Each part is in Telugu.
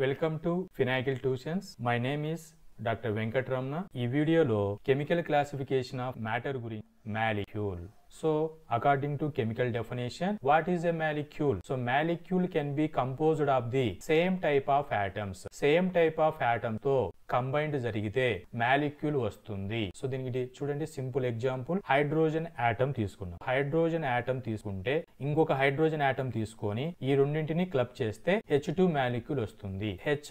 Welcome to Finagle Tuitions. My name is Dr. Venkatramana. ఈ వీడియోలో కెమికల్ క్లాసిఫికేషన్ ఆఫ్ మ్యాటర్ గురించి molecule. So, according to chemical definition, what is a molecule? So, molecule can be composed of the same type of atoms. Same type of atom తో కంబైన్డ్ జరిగితే మాలిక్యూల్ వస్తుంది. సో దీనికి చూడండి సింపుల్ ఎగ్జాంపుల్, హైడ్రోజన్ ఆటమ్ తీసుకున్నాం. హైడ్రోజన్ ఆటమ్ తీసుకుంటే ఇంకొక హైడ్రోజన్ ఆటమ్ తీసుకొని ఈ రెండింటిని క్లబ్ చేస్తే H2 మాలిక్యూల్ వస్తుంది. H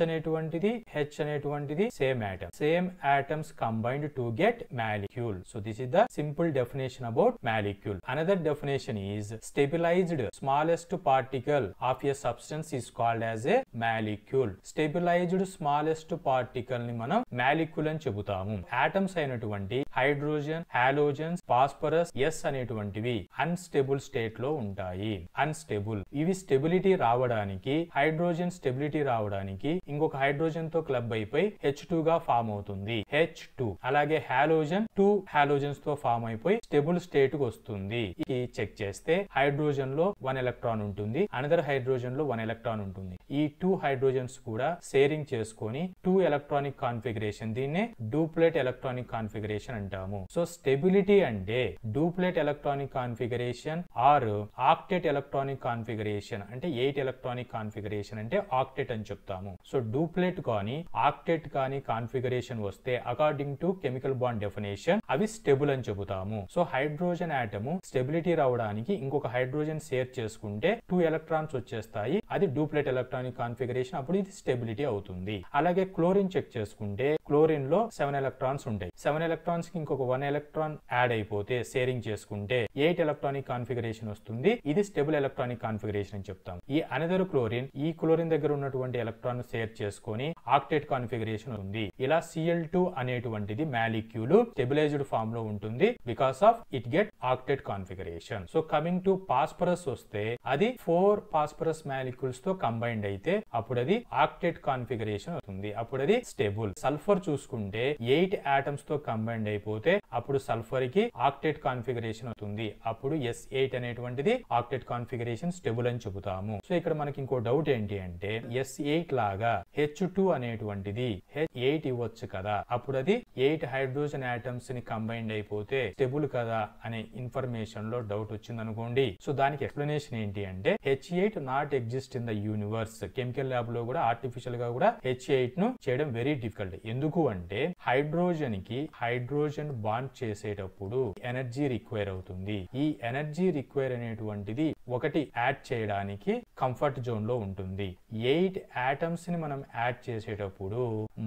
అనేటువంటిది same atom. Same atoms combined to get molecule. So this is the simple definition about molecule. Another definition is stabilized smallest particle of a substance is called as a molecule. Stabilized smallest particle ని మనం molecule అని చెబుతాము. Atoms అయినటువంటి హైడ్రోజన్, హాలోజన్స్, ఫాస్ఫరస్, S అనేటువంటివి అన్స్టేబుల్ స్టేట్ లో ఉంటాయి. అన్స్టేబుల్. ఇవి స్టెబిలిటీ రావడానికి, హైడ్రోజన్ స్టెబిలిటీ రావడానికి ఇంకొక హైడ్రోజన్ తో క్లబ్ అయిపోయి H2 గా ఫామ్ అవుతుంది. H2. అలాగే హాలోజన్ 2 హాలోజన్స్ తో ఫామ్ అయిపోయి స్టేబుల్ స్టేట్ కు వస్తుంది. ఇది చెక్ చేస్తే హైడ్రోజన్ లో 1 ఎలక్ట్రాన్ ఉంటుంది, అనదర్ హైడ్రోజన్ లో 1 ఎలక్ట్రాన్ ఉంటుంది. ఈ 2 హైడ్రోజన్స్ కూడా షేరింగ్ చేసుకొని 2 ఎలక్ట్రానిక్ కాన్ఫిగరేషన్, దీన్నే డూప్లెట్ ఎలక్ట్రానిక్ కాన్ఫిగరేషన్ అంటాము. సో స్టెబిలిటీ అంటే duplet electronic configuration or octet electronic configuration. అంటే 8 ఎలక్ట్రానిక్ కాన్ఫిగరేషన్ అంటే ఆక్టెట్ అని చెప్తాము. సో డూప్లెట్ కానీ ఆక్టెట్ కానీ కాన్ఫిగరేషన్ వస్తే according to chemical bond definition అవి స్టెబుల్ అని చెబుతాము. సో హైడ్రోజన్ ఆటము స్టెబిలిటీ రావడానికి ఇంకొక హైడ్రోజన్ షేర్ చేసుకుంటే 2 ఎలక్ట్రాన్స్ వచ్చేస్తాయి. అది డూప్లెట్ ఎలక్ట్రానిక్ కాన్ఫిగరేషన్. అప్పుడు ఇది స్టెబిలిటీ అవుతుంది. అలాగే క్లోరిన్ చెక్ చేసుకుంటే క్లోరిన్ లో 7 ఎలక్ట్రాన్స్ ఉంటాయి. 7 ఎలక్ట్రాన్స్ కి ఇంకొక 1 ఎలక్ట్రాన్ యాడ్ అయిపోతే షేరింగ్ చేసుకుంటే 8 ఎలక్ట్రానిక్ కాన్ఫిగరేషన్ వస్తుంది. ఇది స్టెబుల్ ఎలక్ట్రానిక్ కాన్ఫిగరేషన్ అని చెప్తాం. ఈ అనదర్ క్లోరిన్ ఈ క్లోరిన్ దగ్గర ఉన్నటువంటి ఎలక్ట్రాన్ షేర్ చేసుకొని ఆక్టేట్ కాన్ఫిగరేషన్ ఉంది. ఇలా Cl2 అనేటువంటిది మాలిక్యూల్ స్టెబిలైజ్డ్ ఫామ్ లో ఉంటుంది because of it get octet configuration. So coming to phosphorus వస్తే అది 4 ఫాస్ఫరస్ మాలిక్యూల్స్ తో కంబైన్డ్ అయితే అప్పుడు అది ఆక్టేట్ కాన్ఫిగరేషన్ అవుతుంది. అప్పుడు అది స్టేబుల్. సల్ఫర్ చూసుకుంటే 8 ఆటమ్స్ తో కంబైన్డ్ అయిపోతే అప్పుడు సల్ఫర్ కి ఆక్టేట్ కాన్ఫిగరేషన్ అవుతుంది. అప్పుడు S8 అనేటువంటిది ఆక్టేట్ కాన్ఫిగరేషన్ స్టేబుల్ అని చెబుతాము. సో ఇక్కడ మనకి ఇంకో డౌట్ ఏంటి అంటే S8 లాగా H2 అనేటువంటిది H8 ఇవ్వచ్చు కదా, అప్పుడు అది 8 హైడ్రోజన్ ఆటమ్స్ ని కంబైన్డ్ అయిపోతే స్టేబుల్ కదా అనే ఇన్ఫర్మేషన్ లో డౌట్ వచ్చింది అనుకోండి. సో దానికి ఎక్స్ప్లెనేషన్ ఏంటి అంటే H8 not exist in the universe. Chemical lab లో కూడా ఆర్టిఫిషియల్ గా కూడా H8 ను చేయడం వెరీ డిఫికల్ట్. ఎందుకు అంటే హైడ్రోజన్ కి హైడ్రోజన్ బాండ్ చేసేటప్పుడు ఎనర్జీ రిక్వైర్ అవుతుంది. ఈ ఎనర్జీ రిక్వైర్ అనేటువంటిది ఒకటి యాడ్ చేయడానికి కంఫర్ట్ జోన్ లో ఉంటుంది. 8 ఆటమ్స్ ని మనం యాడ్ చేసేటప్పుడు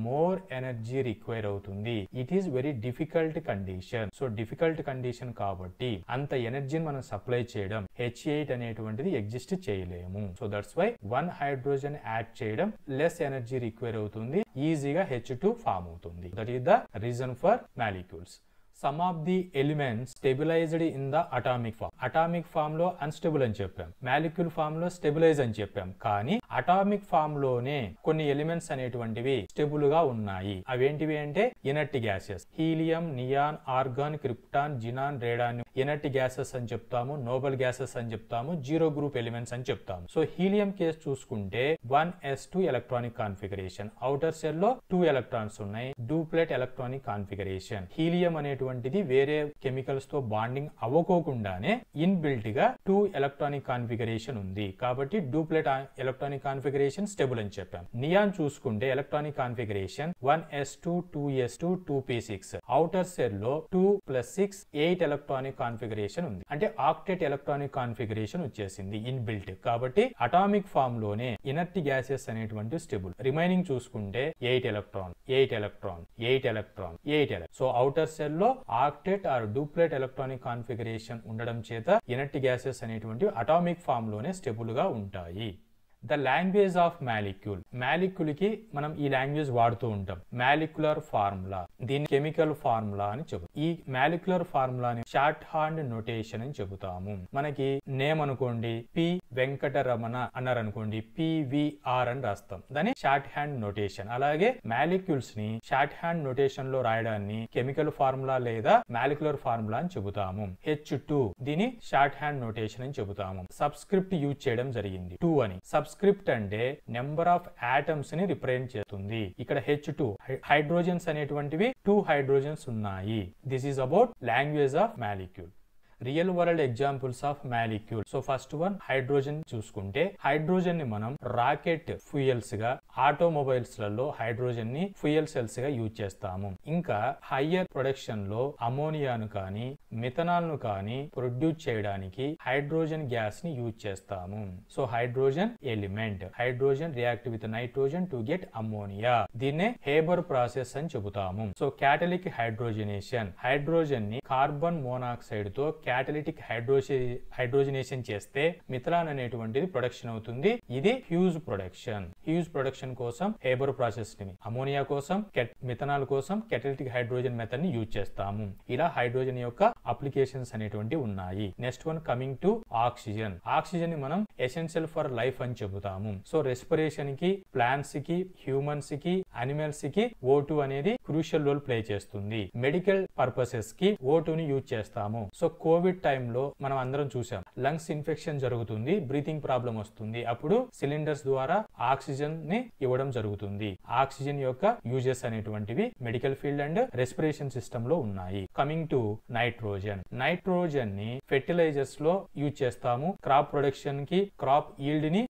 మోర్ ఎనర్జీ రిక్వైర్ అవుతుంది. It is very difficult condition. So difficult condition కాబట్టి అంత ఎనర్జీని మనం సప్లై చేయడం H8 అనేటువంటిది ఎగ్జిస్ట్ చేయలేము. So that's why 1 hydrogen add చేయడం లెస్ ఎనర్జీ రిక్వైర్ అవుతుంది, ఈజీగా H2 ఫామ్ అవుతుంది. That is the reason for molecules. Some of the elements stabilized in the atomic form. Atomic form లో అన్స్టేబుల్ అని చెప్పాం, మాలిక్యూల్ ఫామ్ లో స్టెబిలైజ్ అని చెప్పాం. కానీ అటామిక్ ఫామ్ లోనే కొన్ని ఎలిమెంట్స్ అనేటువంటివి స్టేబుల్ గా ఉన్నాయి. అవేంటివి అంటే inert gases. Helium, neon, organ, krypton, xenon, radon inert gases అని చెప్తాము. నోబెల్ గ్యాసెస్ అని చెప్తాము. జీరో గ్రూప్ ఎలిమెంట్స్ అని చెప్తాము. సో హీలియం కేసు చూసుకుంటే 1s2 electronic configuration. Outer cell లో 2 ఎలక్ట్రాన్స్ ఉన్నాయి. డూప్లెట్ ఎలక్ట్రానిక్ కాన్ఫిగరేషన్. హీలియం అనేటువంటి వేరే కెమికల్స్ తో బాండింగ్ అవ్వకోకుండానే ఇన్ బిల్ట్ గా 2 ఎలక్ట్రానిక్ కాన్ఫిగరేషన్ ఉంది. కాబట్టి డూప్లెట్ ఎలక్ట్రానిక్ కాన్ఫిగరేషన్ స్టేబుల్ అని చెప్పాం. నియాన్ చూసుకుంటే electronic configuration 1s2 2s2 2p6. Outer cell లో 2 + 6 8 ఎలక్ట్రానిక్ కాన్ఫిగరేషన్ ఉంది. అంటే ఆక్టేట్ ఎలక్ట్రానిక్ కాన్ఫిగరేషన్ వచ్చేసింది ఇన్ బిల్ట్. కాబట్టి అటామిక్ ఫామ్ లోనే ఇనర్ట్ గ్యాసెస్ అనేటువంటి స్టేబుల్. రిమైనింగ్ చూసుకుంటే 8 electron 8 electron 8 electron 8 electron. So outer cell లో ఆక్టేట్ ఆర్ డూప్లెట్ ఎలక్ట్రానిక్ కాన్ఫిగరేషన్ ఉండడం చేత ఇనర్ట్ గ్యాసెస్ అనేటువంటి అటామిక్ ఫామ్ లోనే స్టేబుల్ గా ఉంటాయి. The language of molecule. Molecule కి మనం ఈ లాంగ్వేజ్ వాడుతూ ఉంటాం. మాలిక్యులర్ ఫార్ములా, దీన్ని కెమికల్ ఫార్ములా అని చెబుతాం. ఈ మాలిక్యులర్ ఫార్ములాని షార్ట్ హ్యాండ్ నోటేషన్ అని చెబుతాము. మనకి నేమ్ అనుకోండి పి వెంకటరమణ అన్నారు అనుకోండి, PVR అని రాస్తాం. దాన్ని షార్ట్ హ్యాండ్ నోటేషన్. అలాగే మాలిక్యూల్స్ ని షార్ట్ హ్యాండ్ నోటేషన్ లో రాయడాన్ని కెమికల్ ఫార్ములా లేదా మాలిక్యులర్ ఫార్ములా అని చెబుతాము. H2 దీని షార్ట్ హ్యాండ్ నోటేషన్ అని చెబుతాము. సబ్స్క్రిప్ట్ యూజ్ చేయడం జరిగింది 2 అని. సబ్స్క్రిప్ట్ అంటే నెంబర్ ఆఫ్ ఆటమ్స్ ని రిప్రజెంట్ చేస్తుంది. ఇక్కడ H2 హైడ్రోజన్స్ అనేటువంటివి 2 హైడ్రోజన్స్ ఉన్నాయి. This is about language of molecule. Real world examples of molecule. So first one hydrogen చూసుకుంటే, హైడ్రోజన్ ని మనం రాకెట్ ఫ్యూయల్స్ గా, ఆటోమొబైల్స్ లలో హైడ్రోజన్ ని ఫ్యూయల్ సెల్స్ గా యూజ్ చేస్తాము. ఇంకా హయ్యర్ ప్రొడక్షన్ లో అమోనియాను కానీ మిథనాల్ ను కానీ ప్రొడ్యూస్ చేయడానికి హైడ్రోజన్ గ్యాస్ ని యూజ్ చేస్తాము. So hydrogen element, hydrogen react with nitrogen to get ammonia. దీన్నే హేబర్ ప్రాసెస్ అని చెబుతాము. సో క్యాటలిక్ హైడ్రోజనేషన్, హైడ్రోజన్ ని కార్బన్ మోనాక్సైడ్ తో క్యాటలిటిక్ హైడ్రోజనేషన్ చేస్తే మిథనాల్ అనేటువంటిది ప్రొడక్షన్ అవుతుంది. ఇది హ్యూజ్ ప్రొడక్షన్. హ్యూజ్ ప్రొడక్షన్ కోసం హేబర్ ప్రాసెస్ ని, అమోనియా కోసం మిథనాల్ కోసం క్యాటలిటిక్ హైడ్రోజన్ మెథడ్ ని యూజ్ చేస్తాము. ఇలా హైడ్రోజన్ యొక్క అప్లికేషన్స్ అనేటువంటి ఉన్నాయి. Next one coming to oxygen. Oxygen ని మనం ఎసెన్షియల్ ఫర్ లైఫ్ అని చెబుతాము. సో రెస్పిరేషన్ కి, ప్లాంట్స్ కి, హ్యూమన్స్ కి, అనిమల్స్ కి O2 అనేది క్రూషియల్ రోల్ ప్లే చేస్తుంది. మెడికల్ పర్పసెస్ కి O2 ని యూజ్ చేస్తాము. సో కోవిడ్ టైంలో మనం అందరం చూసాం, లంగ్స్ ఇన్ఫెక్షన్ జరుగుతుంది, బ్రీతింగ్ ప్రాబ్లం వస్తుంది. అప్పుడు సిలిండర్స్ ద్వారా ఆక్సిజన్ ని ఇవ్వడం జరుగుతుంది. ఆక్సిజన్ యొక్క యూజెస్ అనేటువంటివి medical field and respiration system లో ఉన్నాయి. Coming to nitrogen. నైట్రోజన్ ని ఫెర్టిలైజర్స్ లో యూజ్ చేస్తాము, క్రాప్ ప్రొడక్షన్ కి, క్రాప్ ఈల్డ్ ని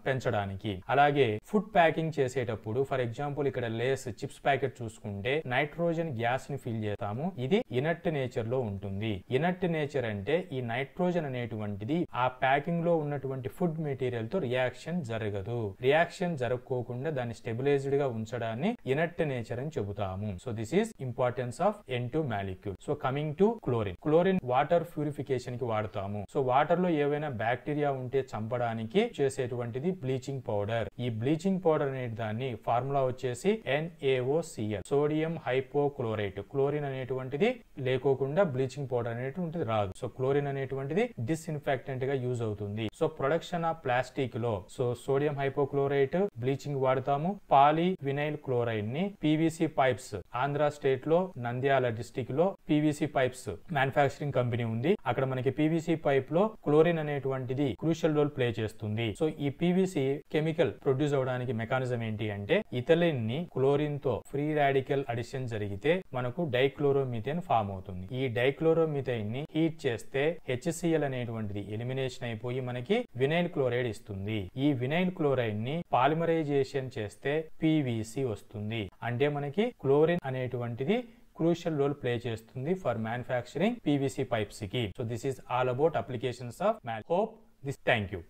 పెంచడానికి. అలాగే ఫుడ్ ప్యాకింగ్ చేసేటప్పుడు, ఫర్ ఎగ్జాంపుల్ ఇక్కడ లేస్ చిప్స్ ప్యాకెట్ చూసుకుంటే నైట్రోజన్ గ్యాస్ ని ఫిల్ చేస్తాము. ఇది ఇనర్ట్ నేచర్ లో ఉంటుంది. ఇనర్ట్ నేచర్ అంటే ఈ నైట్రోజన్ అనేటువంటిది ఆ ప్యాకింగ్ లో ఉన్నటువంటి ఫుడ్ మెటీరియల్ తో రియాక్షన్ జరగదు. రియాక్షన్ జరగకోకుండా దాన్ని స్టెబిలైజ్డ్ గా ఉంచడాన్ని ఇనర్ట్ నేచర్ అని చెబుతాము. So this is importance of N2 molecule. So coming to chlorine. Chlorine water purification కి వాడతాము. సో వాటర్ లో ఏవైనా బ్యాక్టీరియా ఉంటే చంపడానికి చేసేటువంటిది బ్లీచింగ్ పౌడర్. ఈ బ్లీచింగ్ పౌడర్ అనే దాన్ని ఫార్ములా వచ్చేసి NaOCl, సోడియం హైపోక్లోరైట్. క్లోరిన్ అనేటువంటిది లేకోకుండా బ్లీచింగ్ పౌడర్ అనేటువంటిది రాదు. సో క్లోరిన్ అనేటువంటిది డిస్ఇన్ఫెక్టెంట్ గా యూజ్ అవుతుంది. సో ప్రొడక్షన్ ఆఫ్ ప్లాస్టిక్ లో సోడియం హైపోక్లోరైట్ బ్లీచింగ్ వాడతాము. పాలీ వినైల్ క్లోరైడ్ ని PVC పైప్స్, ఆంధ్ర స్టేట్ లో నంద్యాల డిస్టిక్ లో PVC పైప్స్ మ్యానుఫ్యాక్చరింగ్ కంపెనీ ఉంది. అక్కడ మనకి PVC పైప్ లో క్లోరిన్ అనేటువంటిది క్రూషియల్ రోల్ ప్లే చేస్తుంది. సో ఈ PVC కెమికల్ ప్రొడ్యూస్ అవడానికి మెకానిజం ఏంటి అంటే, ఇథిలిన్ ని క్లోరిన్ తో ఫ్రీ రాడికల్ అడిషన్ జరిగితే మనకు డైక్లోరోమిథేన్ ఫామ్ అవుతుంది. ఈ డైక్లోరోమిథేన్ ని హీట్ చేస్తే HCl అనేటువంటిది ఎలిమినేషన్ అయిపోయి మనకి వినైల్ క్లోరైడ్ ఇస్తుంది. ఈ వినైల్ క్లోరైడ్ ని పాలిమరైజేషన్ చేస్తే PVC వస్తుంది. అంటే మనకి క్లోరిన్ అనేటువంటిది క్రూషియల్ రోల్ ప్లే చేస్తుంది ఫర్ మ్యానుఫ్యాక్చరింగ్ PVC పైప్స్ కి. So this is all about applications of molecule. Hope this. Thank you.